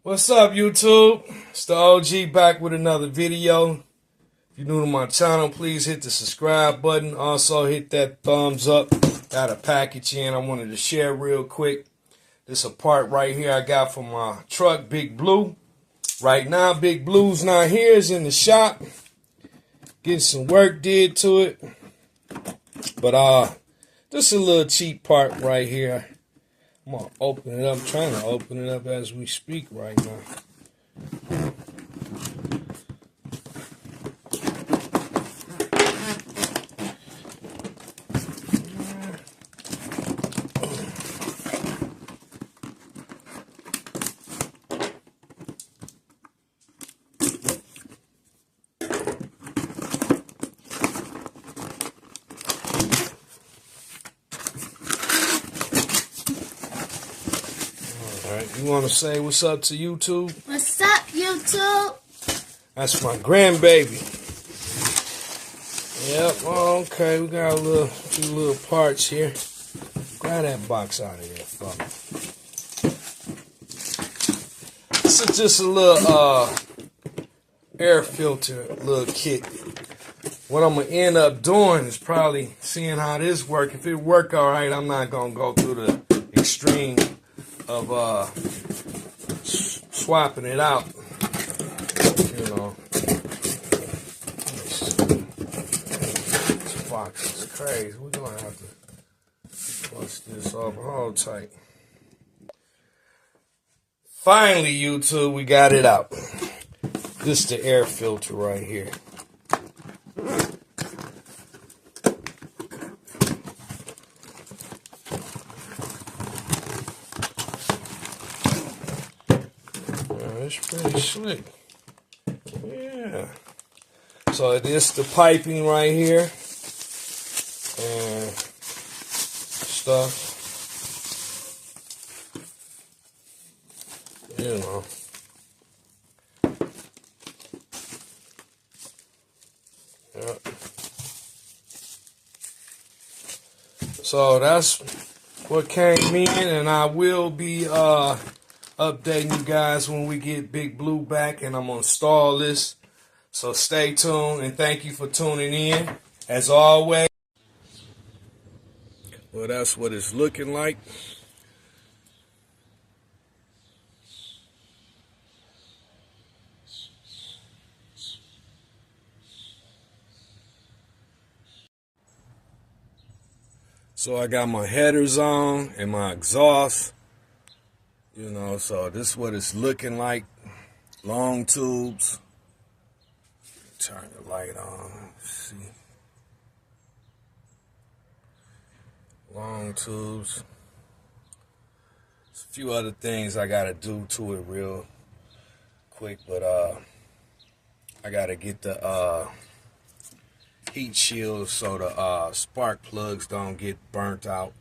What's up, YouTube? It's the OG back with another video. If you're new to my channel, please hit the subscribe button. Also, hit that thumbs up. Got a package in I wanted to share real quick. This a part right here I got from my truck, Big Blue. Right now, Big Blue's not here. It's in the shop. Getting some work did to it. But this is a little cheap part right here. I'm gonna open it up. I'm trying to open it up as we speak right now. Alright, you want to say what's up to YouTube? What's up, YouTube? That's my grandbaby. Yep, okay, we got a few little parts here. Grab that box out of there for me. This is just a little air filter little kit. What I'm going to end up doing is probably seeing how this works. If it work all right, I'm not going to go through the extreme of swapping it out, you know. This box is crazy. We're gonna have to bust this off. Hold tight. Finally, YouTube, we got it out. This is the air filter right here. It's pretty slick. Yeah. So this the piping right here and stuff. You know. Yep. So that's what came in, and I will be updating you guys when we get Big Blue back, and I'm gonna install this. So stay tuned, and thank you for tuning in as always. Well, that's what it's looking like. So I got my headers on and my exhaust. You know, so this is what it's looking like. Long tubes. Turn the light on. Let's see. Long tubes. There's a few other things I gotta do to it real quick, but I gotta get the heat shields so the spark plugs don't get burnt out.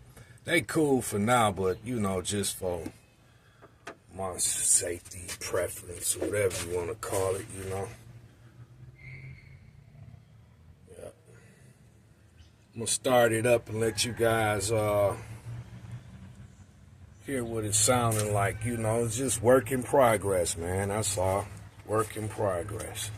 They cool for now, but you know, just for my safety preference, or whatever you want to call it, you know. Yeah. I'm gonna start it up and let you guys hear what it's sounding like. You know, it's just work in progress, man. That's all. Work in progress.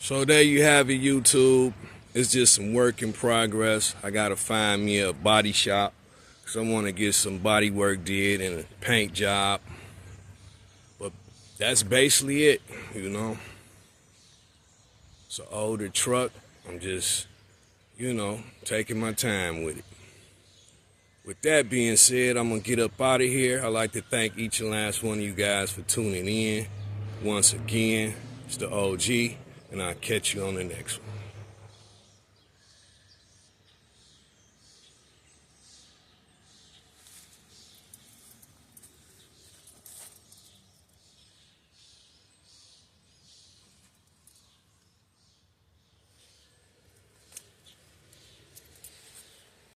So there you have it, YouTube. It's just some work in progress. I gotta find me a body shop because I want to get some body work did and a paint job. But that's basically it, you know. It's an older truck. I'm just, you know, taking my time with it. With that being said, I'm gonna get up out of here. I'd like to thank each and last one of you guys for tuning in. Once again, it's the OG. And I'll catch you on the next one.